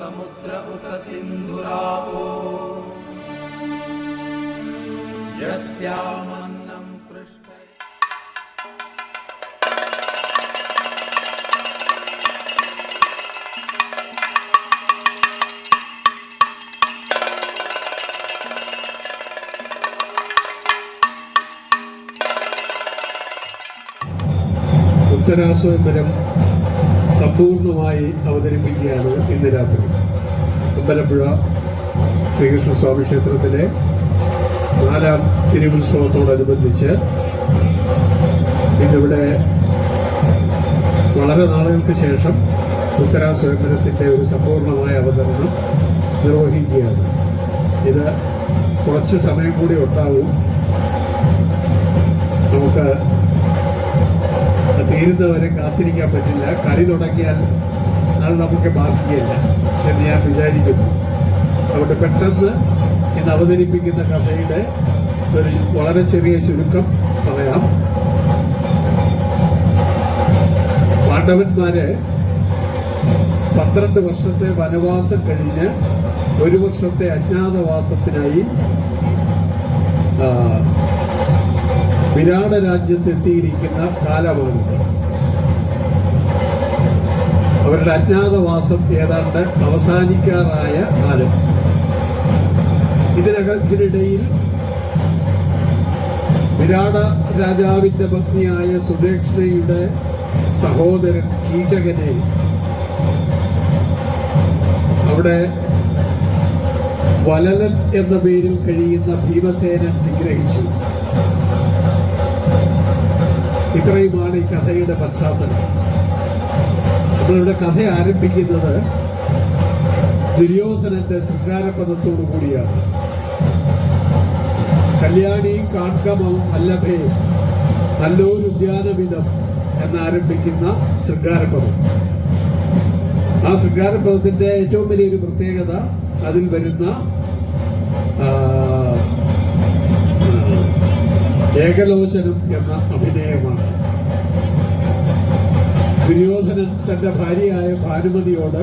समुद्र उत सिन्धुरावो यस्यामन्नं पृष्ठे ഉത്തരാസ്വയംവരം സമ്പൂർണമായി അവതരിപ്പിക്കുകയാണ് ഇന്ന് രാത്രി. അമ്പലപ്പുഴ ശ്രീകൃഷ്ണസ്വാമി ക്ഷേത്രത്തിലെ 4ാം തിരുവുത്സവത്തോടനുബന്ധിച്ച് ഇന്നിവിടെ വളരെ നാളുകൾക്ക് ശേഷം ഉത്തരാസ്വയംവരത്തിൻ്റെ ഒരു സമ്പൂർണമായ അവതരണം നിർവഹിക്കുകയാണ്. ഇത് കുറച്ച് സമയം കൂടി ഉണ്ടാവും. നമുക്ക് തീരുന്നവരെ കാത്തിരിക്കാൻ പറ്റില്ല. കളി തുടങ്ങിയാൽ അത് നമുക്ക് ബാധിക്കില്ല എന്ന് ഞാൻ വിചാരിക്കുന്നു. അതുകൊണ്ട് പെട്ടെന്ന് ഇന്ന് അവതരിപ്പിക്കുന്ന കഥയുടെ ഒരു വളരെ ചെറിയ ചുരുക്കം പറയാം. പാണ്ഡവന്മാര് 12 വർഷത്തെ വനവാസം കഴിഞ്ഞ് 1 വർഷത്തെ അജ്ഞാതവാസത്തിനായി വിരാട രാജ്യത്തെത്തിയിരിക്കുന്ന കാലമാണിത്. അവരുടെ അജ്ഞാതവാസം ഏതാണ്ട് അവസാനിക്കാറായ കാലം. ഇതിനിടയിൽ വിരാട രാജാവിന്റെ പത്നിയായ സുദേഷ്ണയുടെ സഹോദരൻ കീചകനെ അവിടെ വലലൻ എന്ന പേരിൽ കഴിയുന്ന ഭീമസേനൻ നിഗ്രഹിച്ചു. ഇത്രയുമാണ് ഈ കഥയുടെ പശ്ചാത്തലം. നമ്മളിവിടെ കഥ ആരംഭിക്കുന്നത് ദുര്യോധനന്റെ ശൃംഗാരപദത്തോടു കൂടിയാണ്. കല്യാണി കാൺകമവും വല്ലഭയും നല്ലൊരു ഉദ്യാനവിധം എന്നാരംഭിക്കുന്ന ശൃംഗാരപദം. ആ ശൃംഗാരപദത്തിന്റെ ഏറ്റവും വലിയൊരു പ്രത്യേകത അതിൽ വരുന്ന ഏകലോചനം എന്ന അഭിനയമാണ്. ദുര്യോധനൻ തന്റെ ഭാര്യയായ ഭാനുമതിയോട്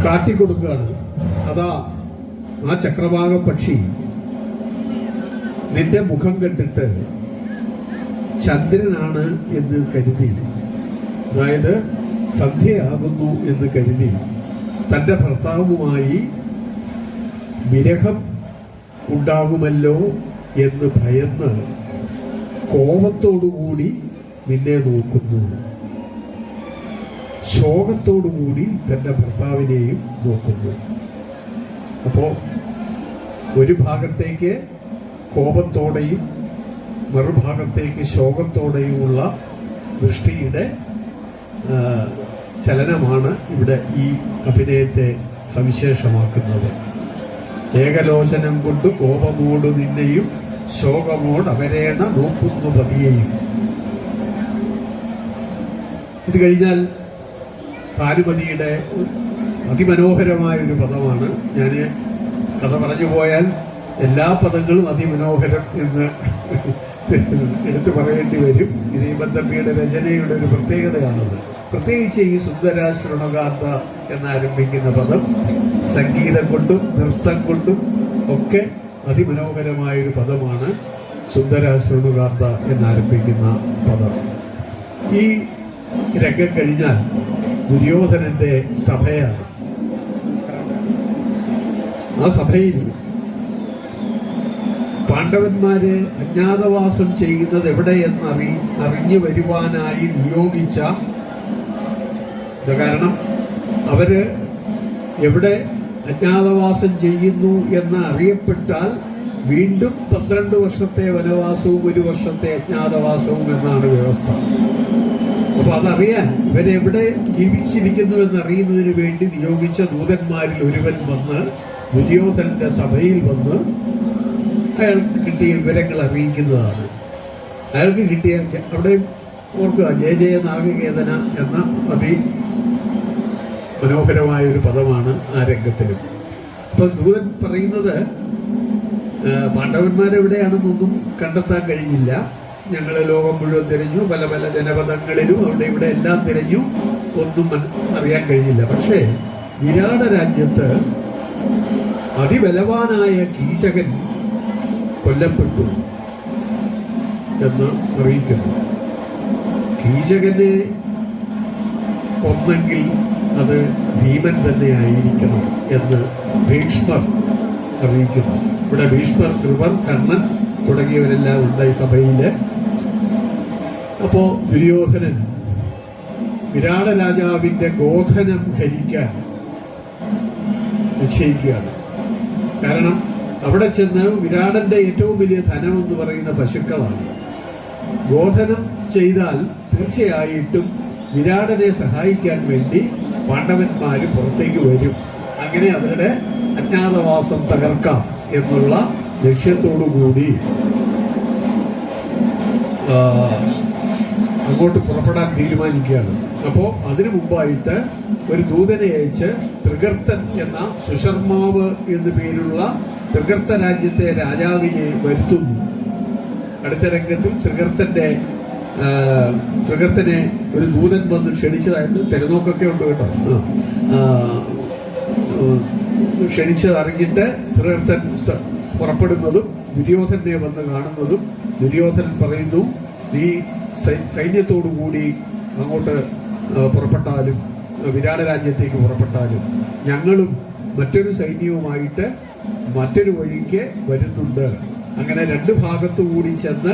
കാട്ടിക്കൊടുക്കുകയാണ്. അതാ ആ ചക്രവാക പക്ഷി നിന്റെ മുഖം കണ്ടിട്ട് ചന്ദ്രനാണ് എന്ന് കരുതി, അതായത് സന്ധ്യയാകുന്നു എന്ന് കരുതി തൻ്റെ ഭർത്താവുമായി വിരഹം ഉണ്ടാകുമല്ലോ എന്ന് ഭയന്ന് കോപത്തോടുകൂടി നിന്നെ നോക്കുന്നു. ശോകത്തോടുകൂടി തൻ്റെ ഭർത്താവിനെയും നോക്കുന്നു. അപ്പോൾ ഒരു ഭാഗത്തേക്ക് കോപത്തോടെയും മറുഭാഗത്തേക്ക് ശോകത്തോടെയുമുള്ള ദൃഷ്ടിയുടെ ചലനമാണ് ഇവിടെ ഈ അഭിനയത്തെ സവിശേഷമാക്കുന്നത്. ഏകലോചനം കൊണ്ട് കോപമോട് നിന്നെയും ശോകമോട് അവരേണ നോക്കുന്നു പതിയെയും. ഇത് കഴിഞ്ഞാൽ ഭാനുമതിയുടെ അതിമനോഹരമായൊരു പദമാണ്. ഞാൻ കഥ പറഞ്ഞു പോയാൽ എല്ലാ പദങ്ങളും അതിമനോഹരം എന്ന് എടുത്തു പറയേണ്ടി വരും. ഗിരിബന്ധപ്പിയുടെ രചനയുടെ ഒരു പ്രത്യേകതയാണത്. പ്രത്യേകിച്ച് ഈ സുന്ദര ശൃണുകാന്ത എന്നാരംഭിക്കുന്ന പദം സംഗീതം കൊണ്ടും നൃത്തം കൊണ്ടും ഒക്കെ അതിമനോഹരമായൊരു പദമാണ് സുന്ദര ശൃണുകാന്ത എന്നാരംഭിക്കുന്ന പദം. ഈ രംഗം കഴിഞ്ഞാൽ ദുര്യോധനന്റെ സഭയാണ്. ആ സഭയിൽ പാണ്ഡവന്മാര് അജ്ഞാതവാസം ചെയ്യുന്നത് എവിടെയെന്ന് അറിഞ്ഞു വരുവാനായി നിയോഗിച്ച, കാരണം അവര് എവിടെ അജ്ഞാതവാസം ചെയ്യുന്നു എന്ന് അറിയപ്പെട്ടാൽ വീണ്ടും 12 വർഷത്തെ വനവാസവും 1 വർഷത്തെ അജ്ഞാതവാസവും എന്നാണ് വ്യവസ്ഥ. അപ്പൊ അതറിയാൻ ഇവരെവിടെ ജീവിച്ചിരിക്കുന്നു എന്നറിയുന്നതിന് വേണ്ടി നിയോഗിച്ച ദൂതന്മാരിൽ ഒരുവൻ വന്ന് ദുര്യോധനന്റെ സഭയിൽ വന്ന് അയാൾക്ക് കിട്ടിയ വിവരങ്ങൾ അറിയിക്കുന്നതാണ്. അയാൾക്ക് കിട്ടിയ അവിടെ ഓർക്കുക, ജയ ജയ നാഗകേതന എന്ന മനോഹരമായൊരു പദമാണ് ആ രംഗത്തിലും. അപ്പൊ ദൂതൻ പറയുന്നത് പാണ്ഡവന്മാരെവിടെയാണെന്നൊന്നും കണ്ടെത്താൻ കഴിഞ്ഞില്ല. ഞങ്ങൾ ലോകം മുഴുവൻ തിരഞ്ഞു, പല പല ജനപദങ്ങളിലും അവിടെ ഇവിടെ എല്ലാം തിരഞ്ഞു, ഒന്നും അറിയാൻ കഴിഞ്ഞില്ല. പക്ഷേ വിരാട രാജ്യത്ത് അതിബലവാനായ കീചകൻ കൊല്ലപ്പെട്ടു എന്ന് അറിയിക്കുന്നു. കീചകനെ കൊന്നെങ്കിൽ അത് ഭീമൻ തന്നെ ആയിരിക്കണം എന്ന് ഭീഷ്മർ അറിയിക്കുന്നു. ഇവിടെ ഭീഷ്മർ, കൃപർ, കണ്ണൻ തുടങ്ങിയവരെല്ലാം ഉണ്ട് ഈ സഭയില്. അപ്പോ ദുര്യോധനൻ വിരാട രാജാവിന്റെ ഗോധനം ഹരിക്കാൻ നിശ്ചയിക്കുകയാണ്. കാരണം അവിടെ ചെന്ന് വിരാടന്റെ ഏറ്റവും വലിയ ധനം എന്ന് പറയുന്ന പശുക്കളാണ്. ഗോധനം ചെയ്താൽ തീർച്ചയായിട്ടും വിരാടനെ സഹായിക്കാൻ വേണ്ടി പാണ്ഡവന്മാര് പുറത്തേക്ക് വരും. അങ്ങനെ അവരുടെ അജ്ഞാതവാസം തകർക്കാം എന്നുള്ള ലക്ഷ്യത്തോടു കൂടി അങ്ങോട്ട് പുറപ്പെടാൻ തീരുമാനിക്കുകയാണ്. അപ്പോൾ അതിനു മുമ്പായിട്ട് ഒരു ദൂതനെ അയച്ച് ത്രികർത്തൻ എന്ന സുശർമാവ് എന്നു പേരുള്ള ത്രികർത്ത രാജ്യത്തെ രാജാവിനെ വരുത്തുന്നു. അടുത്ത രംഗത്തിൽ ത്രികർത്തനെ ഒരു ദൂതൻ വന്ന് ക്ഷണിച്ചതായിട്ട് തിരനോക്കൊക്കെ ഉണ്ട് കേട്ടോ. ക്ഷണിച്ചത് അറിഞ്ഞിട്ട് ത്രികർത്തൻ പുറപ്പെടുന്നതും ദുര്യോധനെ വന്ന് കാണുന്നതും ദുര്യോധനൻ പറയുന്നു, നീ സൈന്യത്തോടു കൂടി അങ്ങോട്ട് പുറപ്പെട്ടാലും വിരാട രാജ്യത്തേക്ക് പുറപ്പെട്ടാലും ഞങ്ങളും മറ്റൊരു സൈന്യവുമായിട്ട് മറ്റൊരു വഴിക്ക് വരുന്നുണ്ട്. അങ്ങനെ രണ്ട് ഭാഗത്തു കൂടി ചെന്ന്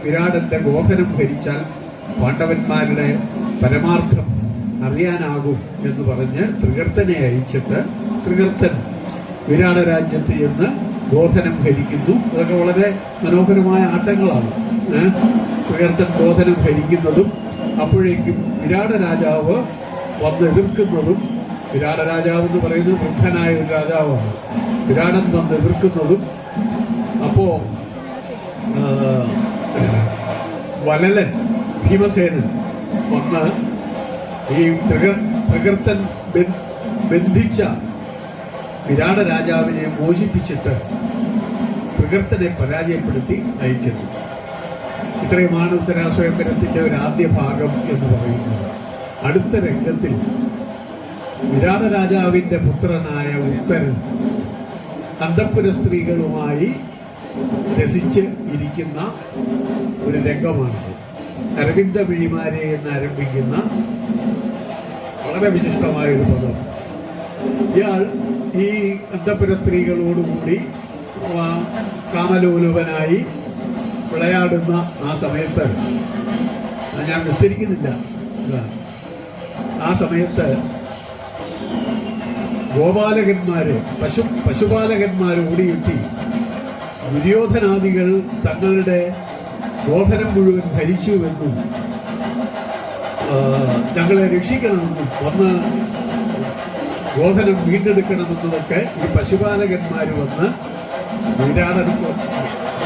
വിരാടന്റെ ഗോധനം ഭരിച്ചാൽ പാണ്ഡവന്മാരുടെ പരമാർത്ഥം അറിയാനാകും എന്ന് പറഞ്ഞ് ത്രികർത്തനെ അയച്ചിട്ട് ത്രികർത്തൻ വിരാട രാജ്യത്ത് ചെന്ന് ഗോധനം ഭരിക്കുന്നു. അതൊക്കെ വളരെ മനോഹരമായ ആട്ടങ്ങളാണ്. ത്രികർത്തൻ ഗോധനം ഭരിക്കുന്നതും അപ്പോഴേക്കും വിരാട രാജാവ് വന്ന് എതിർക്കുന്നതും, വിരാട രാജാവ് എന്ന് പറയുന്നത് വൃദ്ധനായ ഒരു രാജാവാണ്, വിരാടൻ വന്ന് എതിർക്കുന്നതും, അപ്പോ വലലൻ ഭീമസേനൻ വന്ന് ഈ ത്രികർത്തൻ ബന്ധിച്ച വിരാട രാജാവിനെ മോചിപ്പിച്ചിട്ട് ത്രികർത്തനെ പരാജയപ്പെടുത്തി അയക്കുന്നു. ഇത്രയുമാണ് ഉത്തരാസ്വയംവരത്തിന്റെ ഒരു ആദ്യ ഭാഗം എന്ന് പറയുന്നത്. അടുത്ത രംഗത്തിൽ വിരാട രാജാവിന്റെ പുത്രനായ ഉത്തരൻ അന്തഃപുര സ്ത്രീകളുമായി രസിച്ച് ഇരിക്കുന്ന ഒരു രംഗമാണിത്. അരവിന്ദ വിഴിമാരെ എന്ന് ആരംഭിക്കുന്ന വളരെ വിശിഷ്ടമായ ഒരു പദം. ഇയാൾ ഈ അന്തഃപുര സ്ത്രീകളോടുകൂടി കാമലോലുപനായി വിളയാടുന്ന ആ സമയത്ത്, ഞാൻ വിസ്തരിക്കുന്നില്ല, ആ സമയത്ത് ഗോപാലകന്മാര് പശുപാലകന്മാർ ഓടിയെത്തി ദുര്യോധനാദികൾ തങ്ങളുടെ ഗോധനം മുഴുവൻ ഭരിച്ചുവെന്നും ഞങ്ങളെ രക്ഷിക്കണമെന്നും വന്ന് ഗോധനം വീണ്ടെടുക്കണമെന്നുമൊക്കെ ഈ പശുപാലകന്മാർ വന്ന്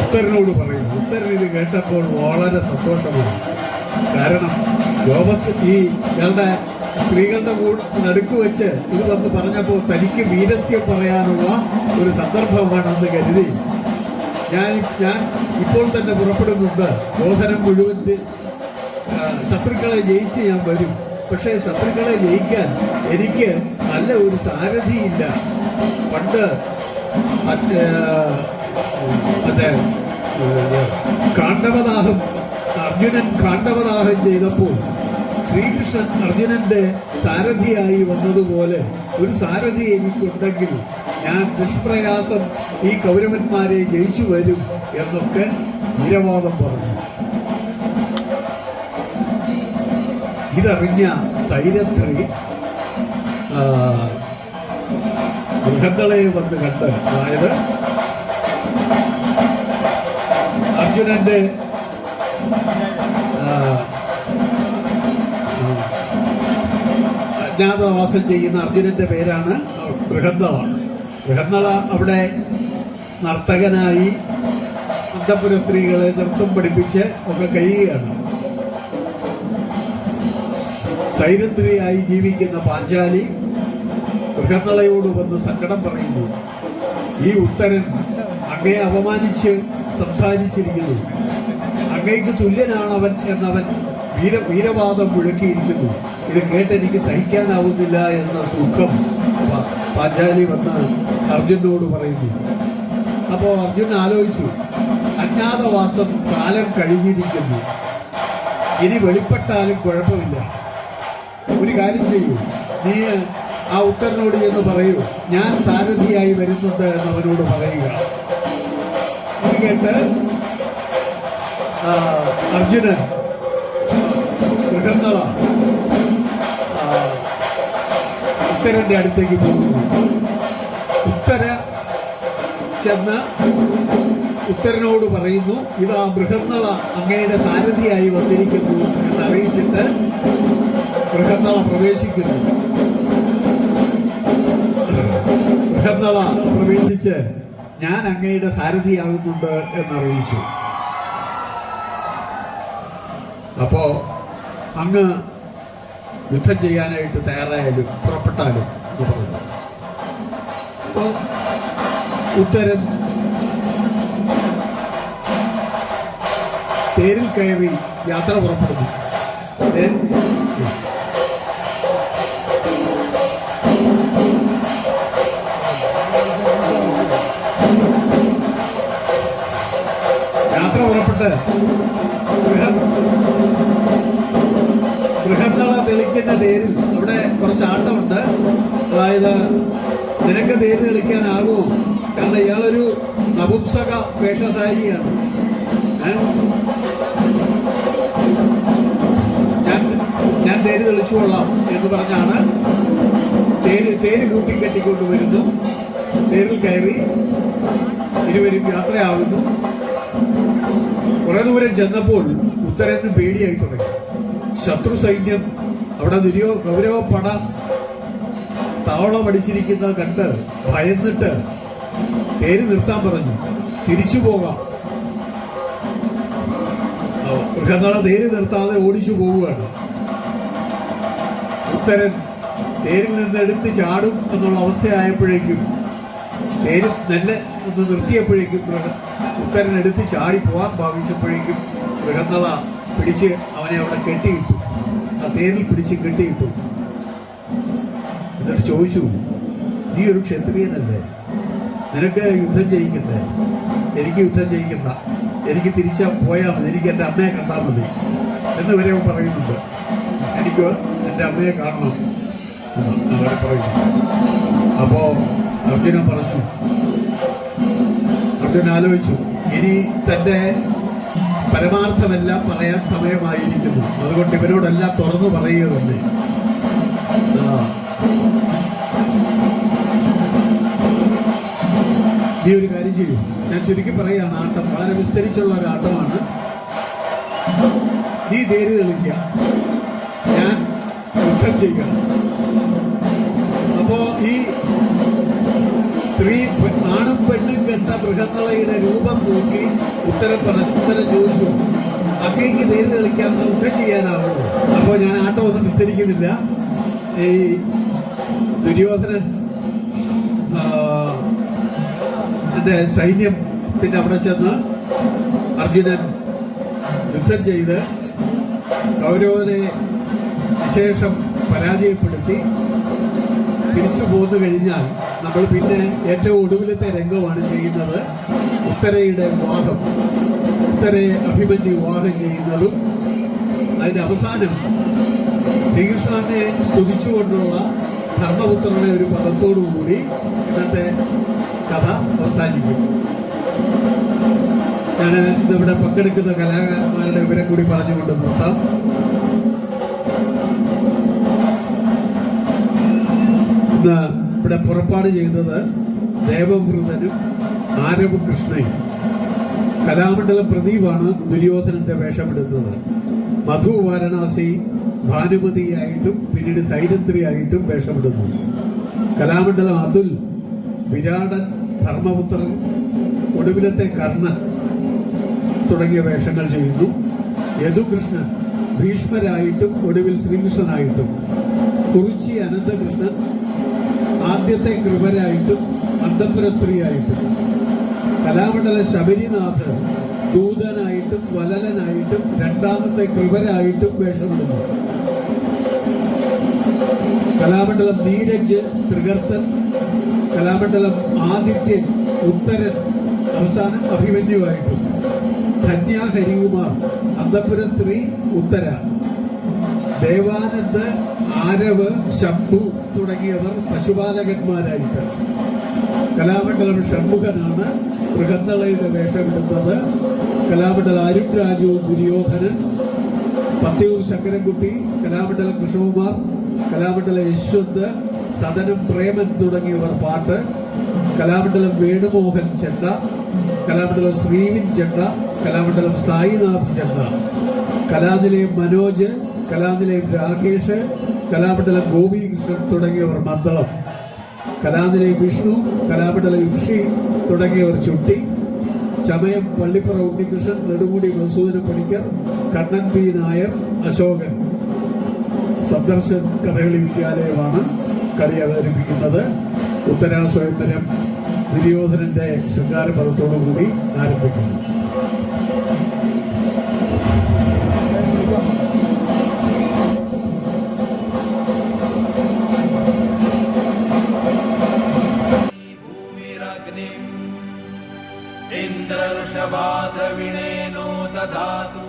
ഉത്തരനോട് പറയുന്നു. ഉത്തരൻ ഇത് കേട്ടപ്പോൾ വളരെ സന്തോഷമാണ്. കാരണം ഇയാളുടെ സ്ത്രീകളുടെ നടുക്ക് വെച്ച് ഇത് വന്ന് പറഞ്ഞപ്പോൾ തനിക്ക് വീരസ്യം പറയാനുള്ള ഒരു സന്ദർഭമാണെന്ന് കരുതി ഞാൻ ഇപ്പോൾ തന്നെ പുറപ്പെടുന്നുണ്ട്. ഗോധനം മുഴുവൻ ശത്രുക്കളെ ജയിച്ച് ഞാൻ വരും. പക്ഷേ ശത്രുക്കളെ ജയിക്കാൻ എനിക്ക് നല്ല ഒരു സാരഥിയില്ല. പണ്ട് മറ്റേ അർജുനൻ കാണ്ഡവദാഹം ചെയ്തപ്പോൾ ശ്രീകൃഷ്ണൻ അർജുനന്റെ സാരഥിയായി വന്നതുപോലെ ഒരു സാരഥി എനിക്കുണ്ടെങ്കിൽ ഞാൻ നിഷ്പ്രയാസം ഈ കൗരവന്മാരെ ജയിച്ചു വരും എന്നൊക്കെ വീരവാദം പറഞ്ഞു. ഇതറിഞ്ഞ സൈരത്രി ബൃഹദ്ദളെ വന്ന് കണ്ട്, അതായത് അർജുനന്റെ അജ്ഞാതവാസം ചെയ്യുന്ന അർജുനന്റെ പേരാണ് ബൃഹദ്ദള. ബൃഹദ്ദള അവിടെ നർത്തകനായി അന്തഃപുര സ്ത്രീകളെ നൃത്തം പഠിപ്പിച്ച് ഒക്കെ കഴിയുകയാണ്. സൈരന്ധ്രിയായി ജീവിക്കുന്ന പാഞ്ചാലി ബൃഹദ്ദളയോട് വന്ന് സങ്കടം പറയുന്നു. ഈ ഉത്തരൻ അങ്ങയെ അപമാനിച്ച് സംസാരിച്ചിരിക്കുന്നു, അങ്ങേക്ക് തുല്യനാണവൻ എന്നവൻ വീരവാദം മുഴക്കിയിരിക്കുന്നു. ഇത് കേട്ട് എനിക്ക് സഹിക്കാനാവുന്നില്ല എന്ന ദുഃഖം പാഞ്ചാലി വന്ന് അർജുനോട് പറയുന്നു. അപ്പോൾ അർജുൻ ആലോചിച്ചു, അജ്ഞാതവാസം കാലം കഴിഞ്ഞിരിക്കുന്നു, ഇനി വെളിപ്പെട്ടാലും കുഴപ്പമില്ല. ഒരു കാര്യം ചെയ്യൂ, നീ ആ ഉത്തരനോട് എന്ന് പറയൂ, ഞാൻ സാരഥിയായി വരുന്നുണ്ട് എന്നവനോട് പറയുക. ഇത് കേട്ട് അർജുനൻ മൃഗങ്ങള ഉത്തരന്റെ അടുത്തേക്ക് പോകുന്നു. ഉത്തര ചെന്ന് ഉത്തരനോട് പറയുന്നു, ഇതാ ബൃഹന്നള അങ്ങയുടെ സാരഥിയായി വന്നിരിക്കുന്നു എന്നറിയിച്ചിട്ട് ബൃഹന്നള പ്രവേശിക്കുന്നു. ബൃഹന്നള പ്രവേശിച്ച് ഞാൻ അങ്ങയുടെ സാരഥിയാകുന്നുണ്ട് എന്നറിയിച്ചു. അപ്പോ അങ്ങ് യുദ്ധം ചെയ്യാനായിട്ട് തയ്യാറായാലും പുറപ്പെട്ടാലും എന്ന് പറഞ്ഞു. അപ്പോ ഉത്തരൻ തേരിൽ കയറി യാത്ര പുറപ്പെടുന്നു. യാത്ര പുറപ്പെട്ട് ബൃഹന്നള തെളിക്കുന്ന തേരിൽ അവിടെ കുറച്ച് ആട്ടമുണ്ട്. അതായത് നിനക്ക് തേര് തെളിക്കാനാകുമോ? കാരണം ഇയാളൊരു നപുംസക വേഷധാരിയാണ്. ഞാൻ തേര് തെളിച്ചു കൊള്ളാം എന്ന് പറഞ്ഞാണ് തേര് കൂട്ടിക്കെട്ടിക്കൊണ്ട് വരുന്നു. തേരിൽ കയറി ഇരുവരും യാത്രയാകുന്നു. കുറെ ദൂരം ചെന്നപ്പോൾ ഉത്തരന് പേടിയായി തുടങ്ങി. ശത്രു സൈന്യം അവിടെ കൗരവപ്പട താവളം അടിച്ചിരിക്കുന്നത് കണ്ട് ഭയന്നിട്ട് തേര് നിർത്താൻ പറഞ്ഞു. തിരിച്ചു പോകാം. മൃഗങ്ങളെ തേര് നിർത്താതെ ഓടിച്ചു പോവുകയാണ്. ഉത്തരൻ തേരിൽ നിന്ന് എടുത്ത് ചാടും എന്നുള്ള അവസ്ഥയായപ്പോഴേക്കും തേര് നെല്ല് ഒന്ന് നിർത്തിയപ്പോഴേക്കും ഉത്തരൻ എടുത്ത് ചാടി പോകാൻ ഭാവിച്ചപ്പോഴേക്കും മൃഗങ്ങള പിടിച്ച് അവനെ അവിടെ കെട്ടിയിട്ടു. ആ തേരിൽ പിടിച്ച് കെട്ടിയിട്ടു. എന്നിട്ട് ചോദിച്ചു, നീ ഒരു ക്ഷത്രിയനല്ലേ, നിനക്ക് യുദ്ധം ചെയ്യിക്കണ്ടേ? എനിക്ക് യുദ്ധം ചെയ്യിക്കണ്ട, എനിക്ക് തിരിച്ചാ പോയാൽ മതി, എനിക്ക് എൻ്റെ അമ്മയെ കണ്ടാൽ മതി എന്ന് വരെ പറയുന്നുണ്ട്. എനിക്ക് എൻ്റെ അമ്മയെ കാണണം എന്ന് അവരെ പറയുന്നു. അപ്പോൾ അർജുനൻ പറഞ്ഞു, അർജുനൻ ആലോചിച്ചു, ഇനി തൻ്റെ പരമാർത്ഥമെല്ലാം പറയാൻ സമയമായിരിക്കുന്നു. അതുകൊണ്ട് ഇവരോടെല്ലാം തുറന്നു പറയുക തന്നെ. ഈ ഒരു കാര്യം ചെയ്യും. ഞാൻ ചുരുക്കി പറയുകയാണ്, ആട്ടം വളരെ വിസ്തരിച്ചുള്ള ഒരു ആട്ടമാണ്. നീ തേര് തെളിക്കുക, ഞാൻ യുദ്ധം ചെയ്യുക. അപ്പോ ഈ സ്ത്രീ ആണും പെണ്ണും കണ്ട മൃഗങ്ങളയുടെ രൂപം നോക്കി ഉത്തരം ചോദിച്ചു, അങ്ങേക്ക് തേര് തെളിക്കാൻ യുദ്ധം ചെയ്യാനാവുമോ? അപ്പോൾ ഞാൻ ആട്ടം ഒന്നും വിസ്തരിക്കുന്നില്ല. ഈ ദുര്യോധനൻ സൈന്യത്തിൻ്റെ അവിടെ ചെന്ന് അർജുനൻ യുദ്ധം ചെയ്ത് കൗരവനെ വിശേഷം പരാജയപ്പെടുത്തി തിരിച്ചു പോന്നു കഴിഞ്ഞാൽ നമ്മൾ പിന്നെ ഏറ്റവും ഒടുവിലത്തെ രംഗമാണ് ചെയ്യുന്നത്. ഉത്തരയുടെ വിവാഹം, ഉത്തരയെ അഭിമന്യു വിവാഹം ചെയ്യുന്നതും അതിൻ്റെ അവസാനം ശ്രീകൃഷ്ണനെ സ്തുതിച്ചുകൊണ്ടുള്ള ധർമ്മപുത്രരുടെ ഒരു പദത്തോടുകൂടി ഇന്നത്തെ കഥ അവസാനിക്കും. ഞാൻ ഇന്നിവിടെ പങ്കെടുക്കുന്ന കലാകാരന്മാരുടെ ഇവരെ കൂടി പറഞ്ഞുകൊണ്ട് നിർത്താം. ഇന്ന് ഇവിടെ പുറപ്പാട് ചെയ്തത് ദേവവൃതനും ആരവകൃഷ്ണയും. കലാമണ്ഡലം പ്രദീപാണ് ദുര്യോധനന്റെ വേഷമിടുന്നത്. മധു വാരണാസി ഭാനുമതിയായിട്ടും പിന്നീട് സൈരന്ധ്രിയായിട്ടും വേഷമിടുന്നു. കലാമണ്ഡലം അതുൽ വിരാടൻ, ധർമ്മപുത്രൻ, ഒടുവിലത്തെ കർണൻ തുടങ്ങിയ വേഷങ്ങൾ ചെയ്യുന്നു. യദുകൃഷ്ണൻ ഭീഷ്മരായിട്ടും ഒടുവിൽ ശ്രീകൃഷ്ണനായിട്ടും. കുറിച്ചി അനന്തകൃഷ്ണൻ ആദ്യത്തെ കൃപരായിട്ടും അന്തപുര സ്ത്രീയായിട്ടും. കലാമണ്ഡല ശബരിനാഥ് ദൂതനായിട്ടും വലലനായിട്ടും രണ്ടാമത്തെ കൃപരായിട്ടും വേഷമിടുന്നു. കലാമണ്ഡലം നീരജ് തൃകർത്തൻ, കലാമണ്ഡലം ആദിത്യൻ ഉത്തരൻ, അവസാനം അഭിമന്യുവായിട്ടും. ധന്യ ഹരികുമാർ അന്തപുര സ്ത്രീ ഉത്തര, ദേവാനന്ദ് ആരവ് ശംഭു തുടങ്ങിയവർ പശുപാലകന്മാരായിട്ട്. കലാമണ്ഡലം ഷൺമുഖനാണ് ബൃഹന്നളയുടെ വേഷമിടുന്നത്. കലാമണ്ഡലം അരുൺ രാജു ദുര്യോധനൻ, പത്തിയൂർ ശങ്കരൻകുട്ടി, കലാമണ്ഡലം കൃഷ്ണകുമാർ, കലാമണ്ഡലം യശ്വന്ത്, സദനം പ്രേമൻ തുടങ്ങിയവർ പാട്ട്. കലാമണ്ഡലം വേണുമോഹൻ ചെണ്ട, കലാമണ്ഡലം ശ്രീവിൻ ചെണ്ട, കലാമണ്ഡലം സായിനാഥ് ചെണ്ട, കലാനിലയം മനോജ്, കലാനിലയം രാകേഷ്, കലാമണ്ഡലം ഗോപികൃഷ്ണൻ തുടങ്ങിയവർ മദ്ദളം. കലാനിലയം വിഷ്ണു, കലാമണ്ഡലം ഋഷി തുടങ്ങിയവർ ചുട്ടി. ചമയം പള്ളിപ്പുറ ഉണ്ണികൃഷ്ണൻ, നെടുമുടി മസൂദന പണിക്കർ, കണ്ണൻ പി നായർ, അശോകൻ. സന്ദർശൻ കഥകളി വിദ്യാലയമാണ് കളി അവതരിപ്പിക്കുന്നത്. ഉത്തരാ സ്വയംവരം ദുര്യോധനന്റെ ശൃംഗാരപദത്തോടുകൂടി ആരംഭിക്കുന്നു. ഭൂമിരഗ്നിം ഇന്ദ്രർഷവാദ്രവിണേനോ ദധാതു